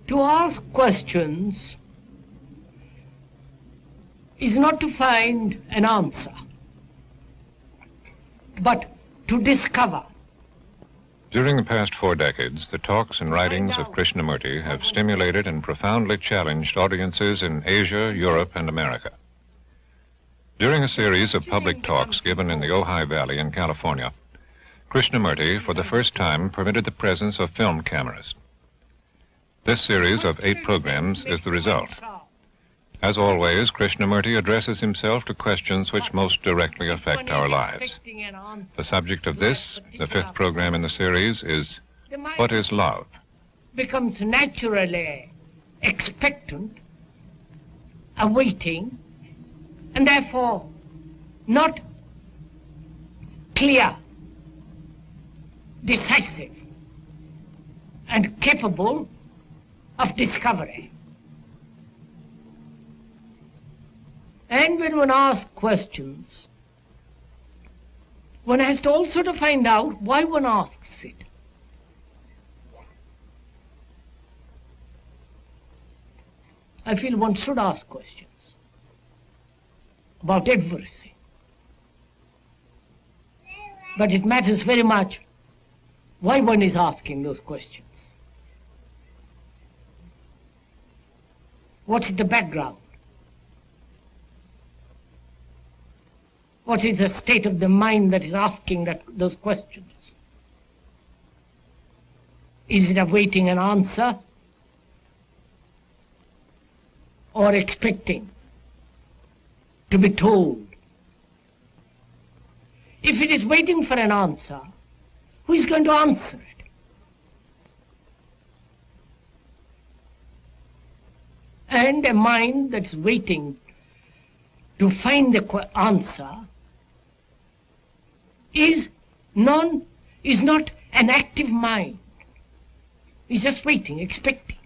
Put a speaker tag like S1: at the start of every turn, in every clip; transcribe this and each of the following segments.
S1: To ask questions is not to find an answer, but to discover.
S2: During the past 4 decades, the talks and writings of Krishnamurti have stimulated and profoundly challenged audiences in Asia, Europe, and America. During a series of public talks given in the Ojai Valley in California, Krishnamurti, for the first time, permitted the presence of film cameras. This series of 8 programs is the result. As always, Krishnamurti addresses himself to questions which most directly affect our lives. The subject of this, the 5th program in the series, is What is Love?
S1: Becomes naturally expectant, awaiting, and therefore not clear, decisive, and capable of discovery. And when one asks questions, one has to also to find out why one asks it. I feel one should ask questions about everything. But it matters very much why one is asking those questions. What's the background? What is the state of the mind that is asking those questions? Is it awaiting an answer or expecting to be told? If it is waiting for an answer, who is going to answer it? And a mind that's waiting to find the answer is not an active mind. It's just waiting, expecting.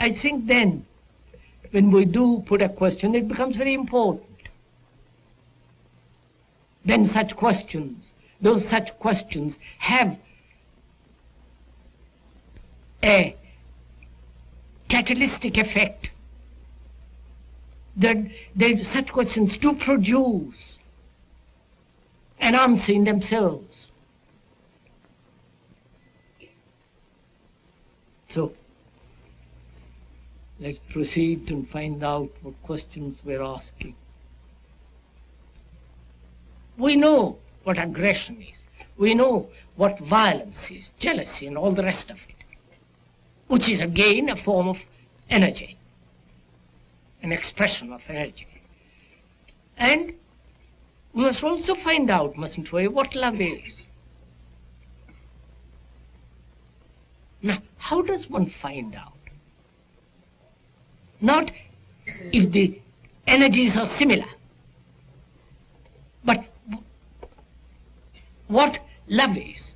S1: I think then, when we do put a question, it becomes very important. Then such questions have a catalytic effect. That such questions do produce an answer in themselves. So, let's proceed and find out what questions we're asking. We know what aggression is. We know what violence is, jealousy and all the rest of it, which is again a form of energy, an expression of energy. And we must also find out, mustn't we, what love is. Now, how does one find out? Not if the energies are similar, but what love is.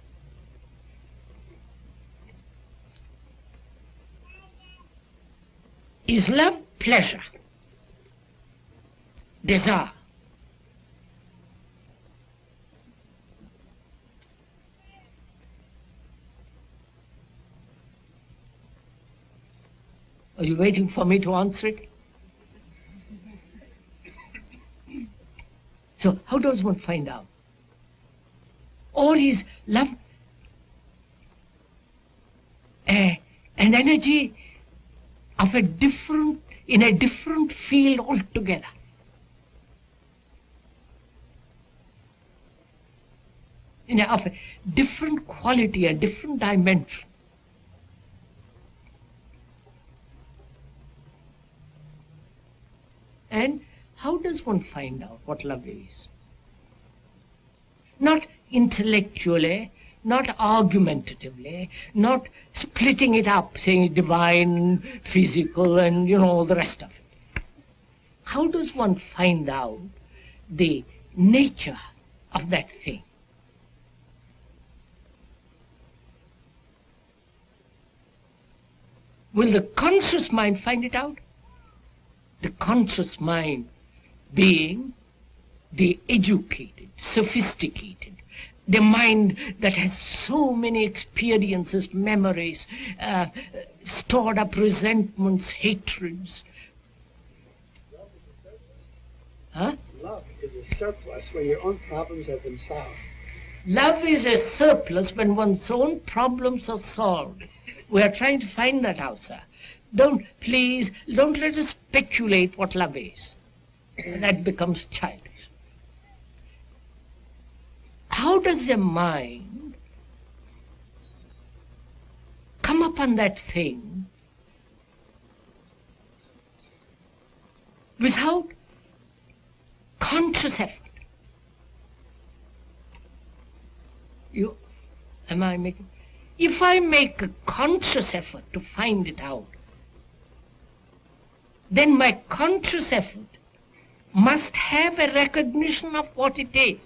S1: Is love pleasure, desire? Are you waiting for me to answer it? So how does one find out? Or is love an energy of in a different field altogether? Of a different quality, a different dimension. And how does one find out what love is? Not intellectually, not argumentatively, not splitting it up, saying divine, physical, and all the rest of it. How does one find out the nature of that thing? Will the conscious mind find it out? The conscious mind being the educated, sophisticated, the mind that has so many experiences, memories, stored up resentments, hatreds. Huh?
S3: Love is a surplus when your own problems have been solved.
S1: Love is a surplus when one's own problems are solved. We are trying to find that out, sir. Please, don't let us speculate what love is. That becomes childish. How does the mind come upon that thing without conscious effort? If I make a conscious effort to find it out, then my conscious effort must have a recognition of what it is.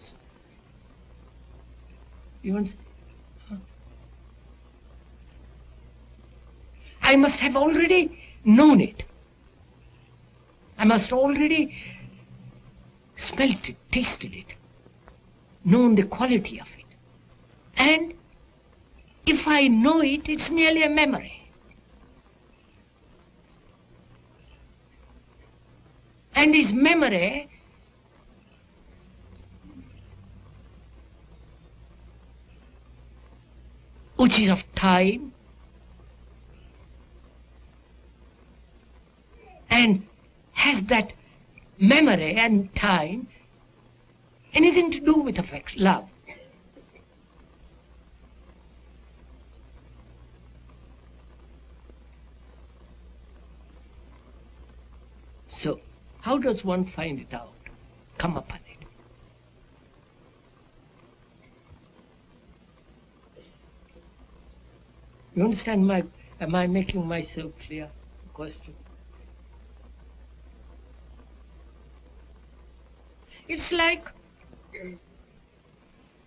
S1: I must have already known it. I must already smelt it, tasted it, known the quality of it. And if I know it, it's merely a memory. And this memory which is of time and has that memory and time anything to do with affection, love? So, how does one find it out, come upon it? You understand am I making myself clear? The question. It's like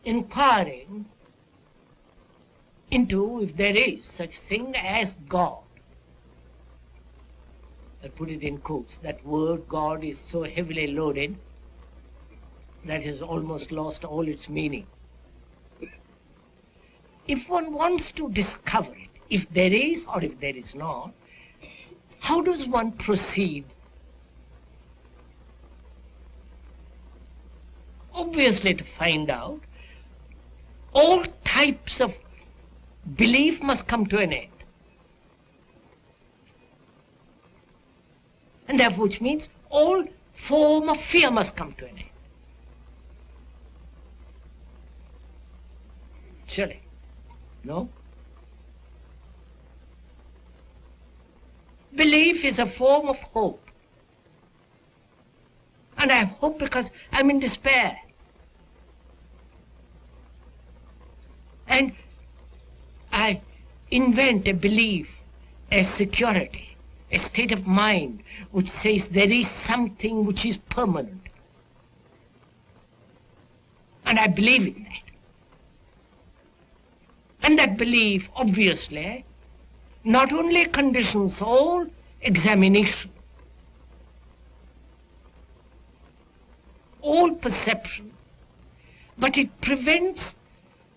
S1: inquiring into if there is such thing as God. I put it in quotes. That word God is so heavily loaded that has almost lost all its meaning. If one wants to discover it, if there is or if there is not, how does one proceed? Obviously, to find out, all types of belief must come to an end. And therefore, which means all form of fear must come to an end. Surely. No? Belief is a form of hope. And I have hope because I'm in despair. And I invent a belief, a security, a state of mind which says there is something which is permanent. And I believe in that. And that belief, obviously, not only conditions all examination, all perception, but it prevents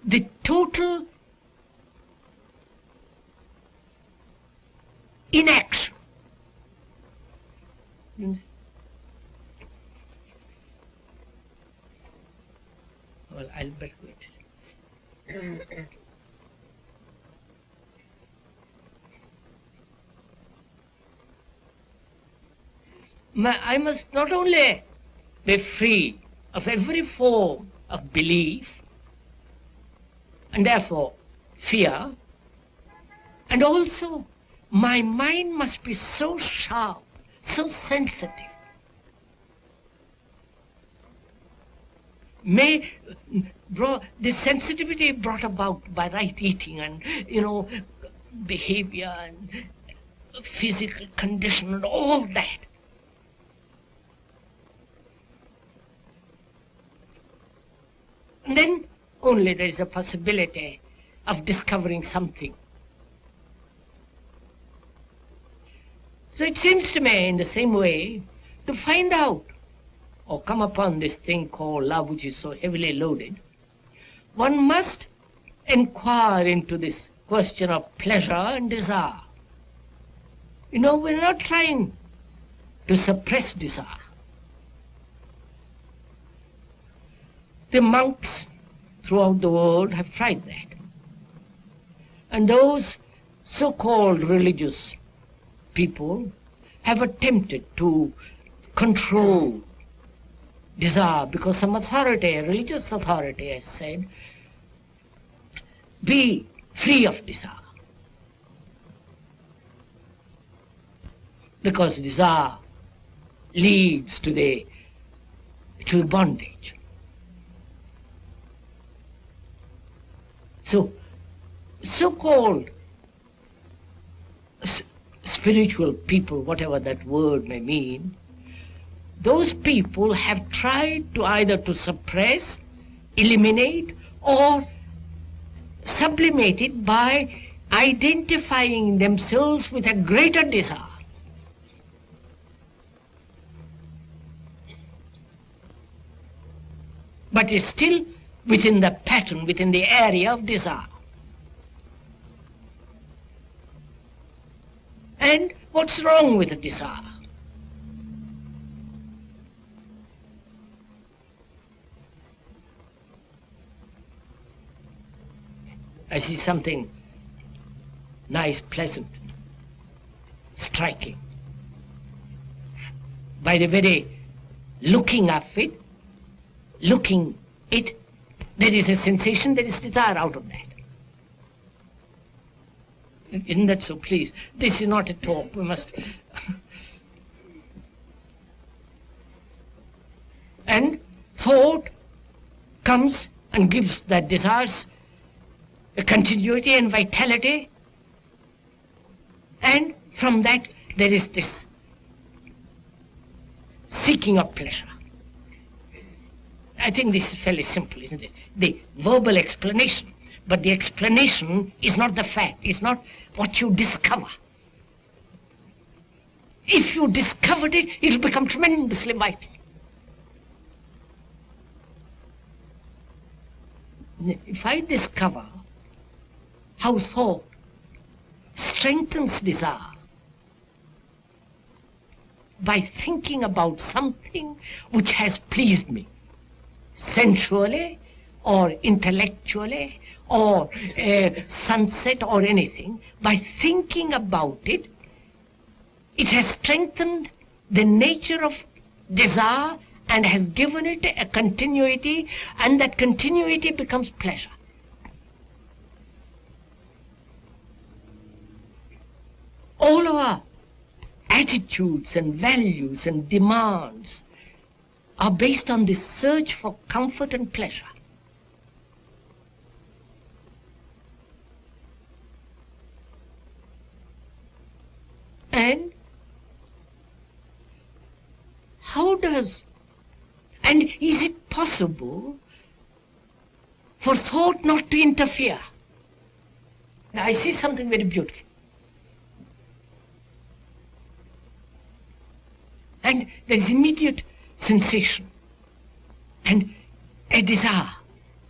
S1: the total inaction. Well, I'll better wait. I must not only be free of every form of belief and therefore fear, and also my mind must be so sharp, so sensitive. The sensitivity brought about by right eating and, behavior and physical condition and all that. And then only there is a possibility of discovering something. So it seems to me in the same way to find out or come upon this thing called love, which is so heavily loaded, one must inquire into this question of pleasure and desire. You know, we're not trying to suppress desire. The monks throughout the world have tried that. And those so-called religious people have attempted to control desire, because some authority, a religious authority, has said, be free of desire. Because desire leads to the bondage. So, so-called spiritual people, whatever that word may mean, those people have tried to either to suppress, eliminate, or sublimate it by identifying themselves with a greater desire. But it's still within the pattern, within the area of desire. And what's wrong with a desire? I see something nice, pleasant, striking. By the very looking of it, there is a sensation, there is desire out of that. Isn't that so? Please, this is not a talk, we must... And thought comes and gives that desires a continuity and vitality, and from that there is this seeking of pleasure. I think this is fairly simple, isn't it? The verbal explanation, but the explanation is not the fact, it's not what you discover. If you discovered it, it'll become tremendously vital. If I discover how thought strengthens desire by thinking about something which has pleased me, sensually or intellectually or a sunset or anything, by thinking about it, it has strengthened the nature of desire and has given it a continuity, and that continuity becomes pleasure. All our attitudes and values and demands are based on this search for comfort and pleasure. And is it possible for thought not to interfere? Now I see something very beautiful. And there is immediate sensation and a desire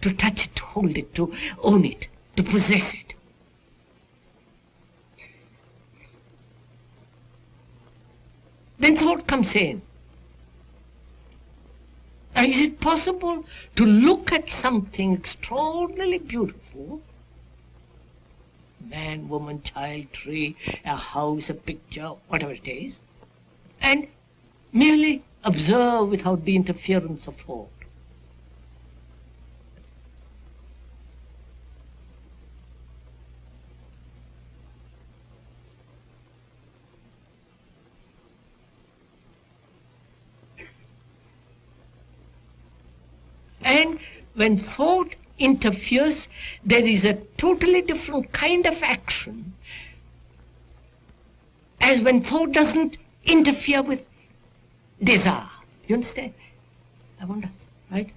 S1: to touch it, to hold it, to own it, to possess it. Then thought comes in. And is it possible to look at something extraordinarily beautiful, man, woman, child, tree, a house, a picture, whatever it is, and merely observe without the interference of thought? And when thought interferes, there is a totally different kind of action as when thought doesn't interfere with desire. You understand? I wonder, right?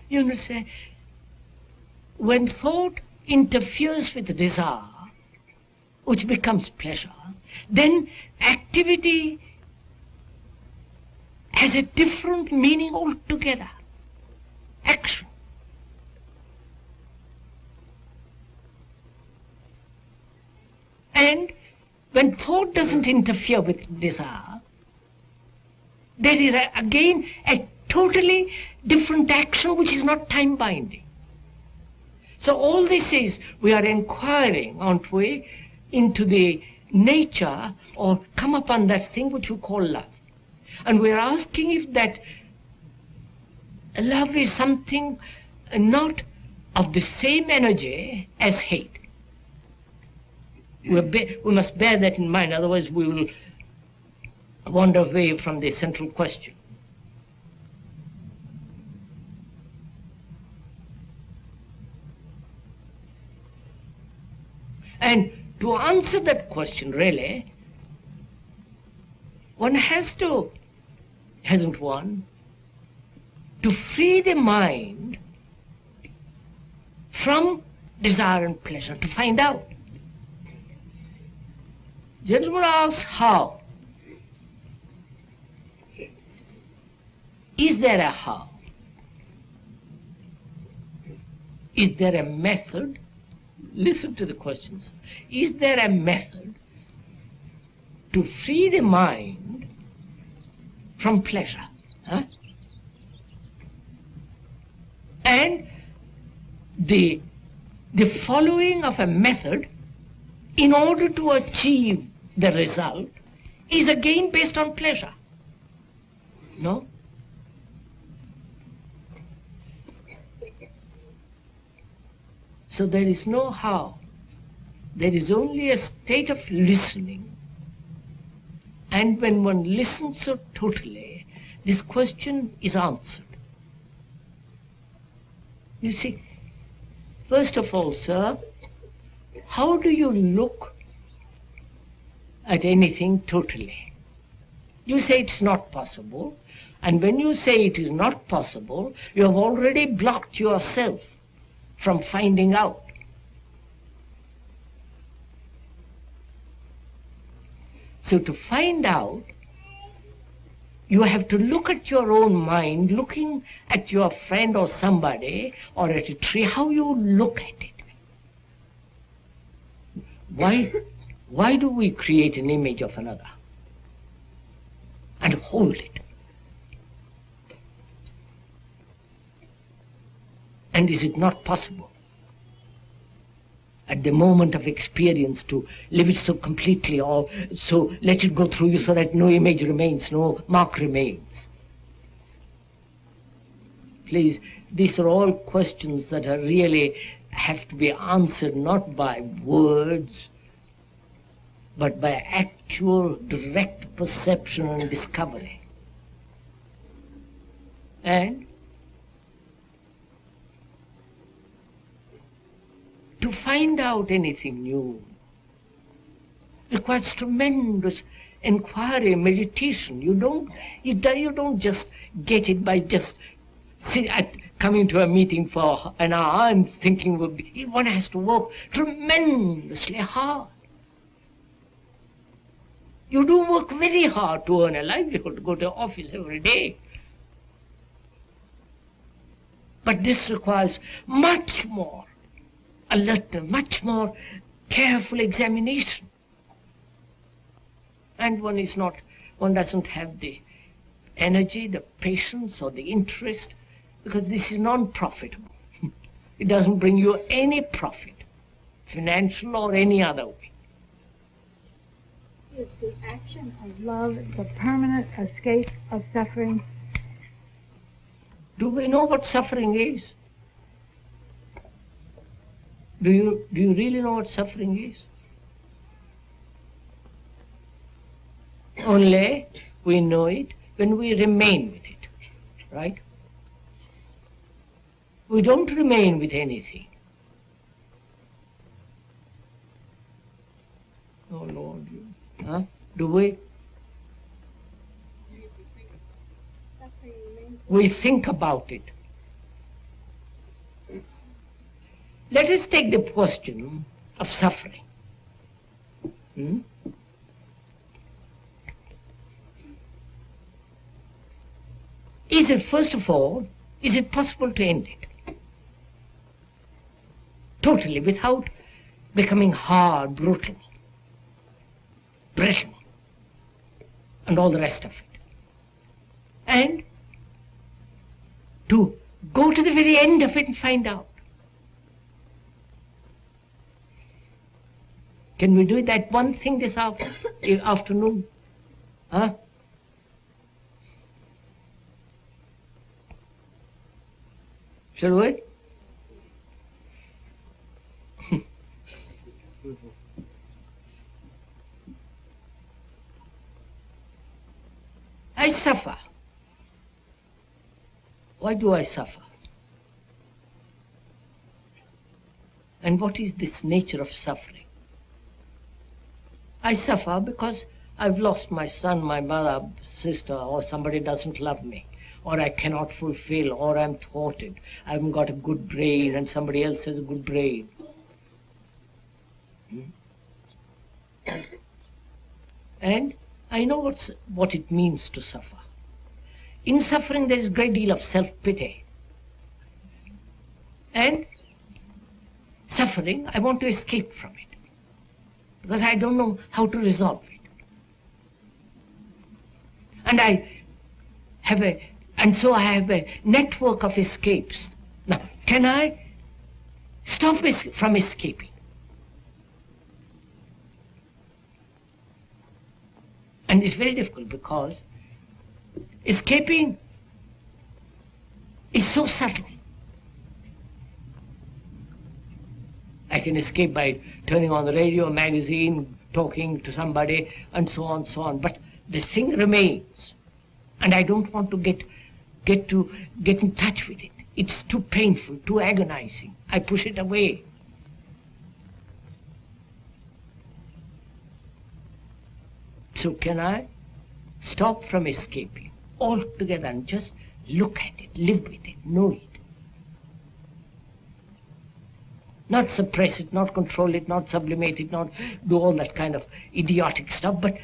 S1: You understand? When thought interferes with desire, which becomes pleasure, then activity has a different meaning altogether. Action. And when thought doesn't interfere with desire, there is again a totally different action which is not time-binding. So all this is, we are inquiring, aren't we, into the nature or come upon that thing which we call love. And we are asking if that love is something not of the same energy as hate. We must bear that in mind, otherwise we will wander away from the central question. And to answer that question, really, one has to, hasn't one, to free the mind from desire and pleasure, to find out. Gentleman asks how. Is there a how? Is there a method? Listen to the questions. Is there a method to free the mind from pleasure? Huh? And the following of a method in order to achieve the result is again based on pleasure. No? So there is no how. There is only a state of listening. And when one listens so totally, this question is answered. You see, first of all, sir, how do you look at anything totally? You say it's not possible, and when you say it is not possible, you have already blocked yourself from finding out. So to find out, you have to look at your own mind, looking at your friend or somebody or at a tree, how you look at it. Why do we create an image of another and hold it? And is it not possible at the moment of experience to live it so completely or so let it go through you so that no image remains, no mark remains? Please, these are all questions that are really have to be answered not by words, but by actual direct perception and discovery. And to find out anything new requires tremendous inquiry, meditation. You don't just get it by just coming to a meeting for an hour and thinking one has to work tremendously hard. You do work very hard to earn a livelihood, to go to office every day. But this requires much more alertness, much more careful examination. And one doesn't have the energy, the patience, or the interest, because this is non-profitable. It doesn't bring you any profit, financial or any other way.
S4: Is the action of love the permanent escape of suffering?
S1: Do we know what suffering is? Do you really know what suffering is? Only we know it when we remain with it, right? We don't remain with anything. Oh Lord, huh? Do we? We think about it. Let us take the question of suffering. Is it, first of all, is it possible to end it? Totally, without becoming hard, brutal, brittle, and all the rest of it. And to go to the very end of it and find out. Can we do that one thing this afternoon? Huh? Shall we? I suffer. Why do I suffer? And what is this nature of suffering? I suffer because I've lost my son, my mother, sister, or somebody doesn't love me, or I cannot fulfill, or I'm thwarted. I haven't got a good brain and somebody else has a good brain. And I know what it means to suffer. In suffering there is a great deal of self-pity. And suffering, I want to escape from it, because I don't know how to resolve it. And so I have a network of escapes. Now, can I stop from escaping? And it's very difficult because escaping is so subtle. I can escape by turning on the radio, magazine, talking to somebody, and so on, so on. But the thing remains, and I don't want to get in touch with it. It's too painful, too agonizing. I push it away. So can I stop from escaping altogether and just look at it, live with it, know it? Not suppress it, not control it, not sublimate it, not do all that kind of idiotic stuff, but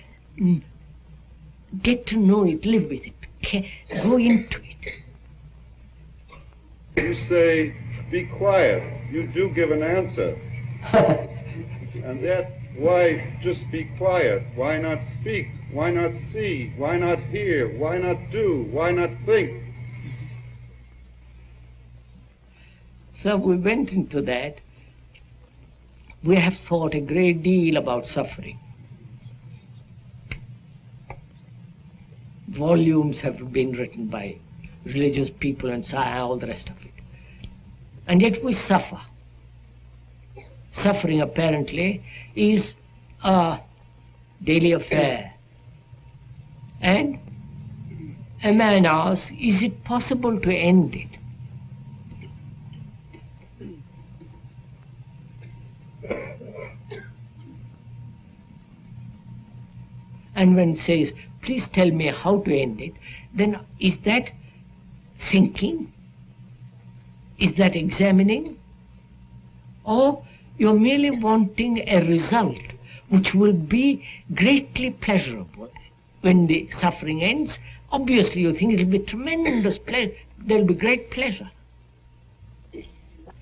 S1: get to know it, live with it, go into it.
S5: You say, be quiet. You do give an answer. And yet, why just be quiet? Why not speak? Why not see? Why not hear? Why not do? Why not think?
S1: So we went into that. We have thought a great deal about suffering. Volumes have been written by religious people and all the rest of it. And yet we suffer. Suffering apparently is a daily affair. And a man asks, is it possible to end it? And when it says, please tell me how to end it, then is that thinking? Is that examining? Or you're merely wanting a result which will be greatly pleasurable. When the suffering ends, obviously you think it'll be tremendous pleasure, there'll be great pleasure.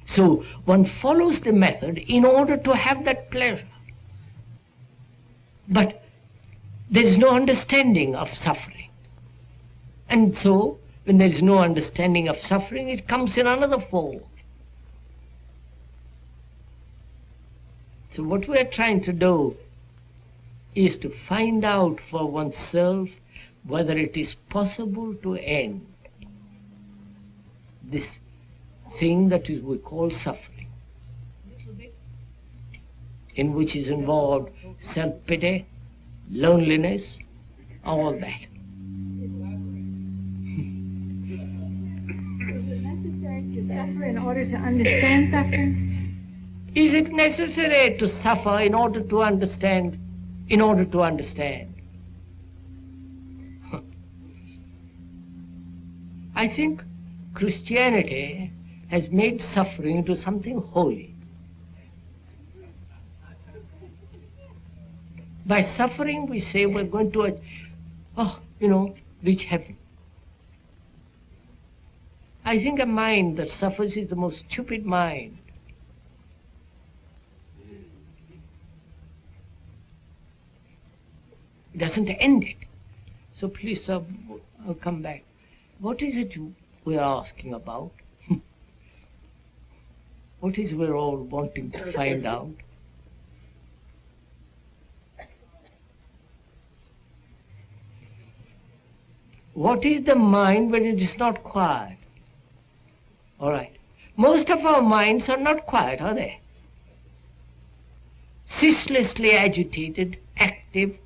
S1: So one follows the method in order to have that pleasure. But there is no understanding of suffering. And so, when there is no understanding of suffering, it comes in another form. So what we are trying to do is to find out for oneself whether it is possible to end this thing that we call suffering, in which is involved self-pity, loneliness, all that.
S4: In order to understand suffering?
S1: Is it necessary to suffer in order to understand? In order to understand. I think Christianity has made suffering into something holy. By suffering, we say we're going to, reach heaven. I think a mind that suffers is the most stupid mind. It doesn't end it. So please, sir, I'll come back. What is it we're asking about? What is we're all wanting to find out? What is the mind when it is not quiet? All right. Most of our minds are not quiet, are they? Ceaselessly agitated, active,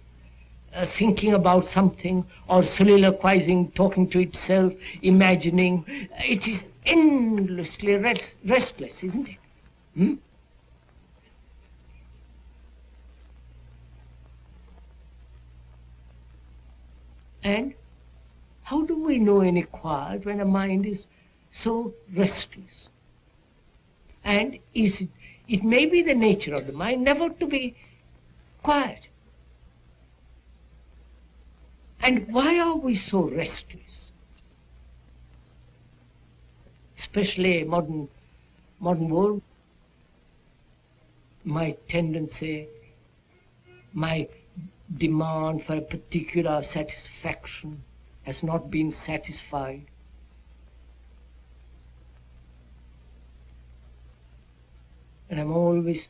S1: thinking about something, or soliloquizing, talking to itself, imagining. It is endlessly restless, isn't it? And how do we know any quiet when a mind is so restless? And it may be the nature of the mind never to be quiet. And why are we so restless? Especially modern world. My tendency, my demand for a particular satisfaction has not been satisfied. And I'm always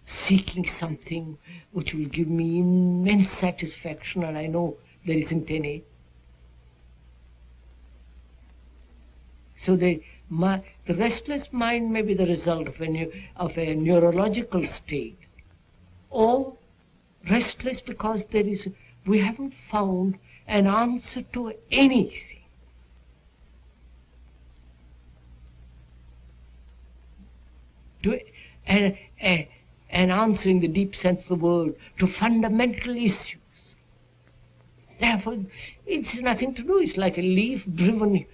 S1: seeking something which will give me immense satisfaction, and I know there isn't any. So the restless mind may be the result of a neurological state, or restless because we haven't found an answer to anything. An answer in the deep sense of the word to fundamental issues. Therefore, it's nothing to do. It's like a leaf driven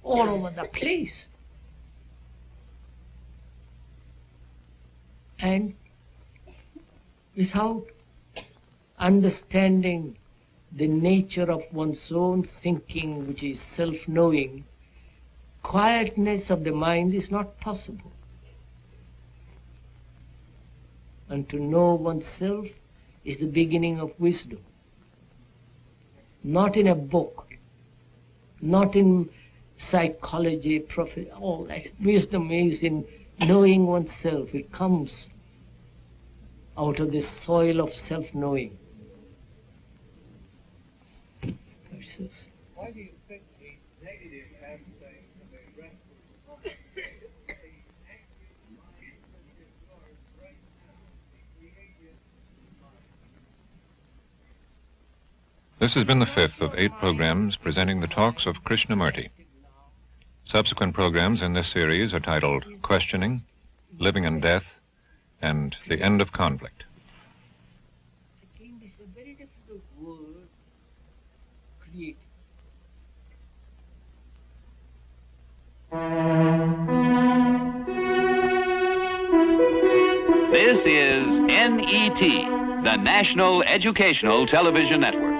S1: all over the place. And without understanding the nature of one's own thinking, which is self-knowing, quietness of the mind is not possible. And to know oneself is the beginning of wisdom. Not in a book, not in psychology, all that. Wisdom is in knowing oneself. It comes out of the soil of self-knowing.
S3: Why do you think the negative aspect of a restless mind, the active mind that is yours right now, the creative mind?
S2: This has been the fifth of 8 programs presenting the talks of Krishnamurti. Subsequent programs in this series are titled Questioning, Living and Death, and The End of Conflict.
S1: Again, this is a very difficult word, creative.
S6: This is NET, the National Educational Television Network.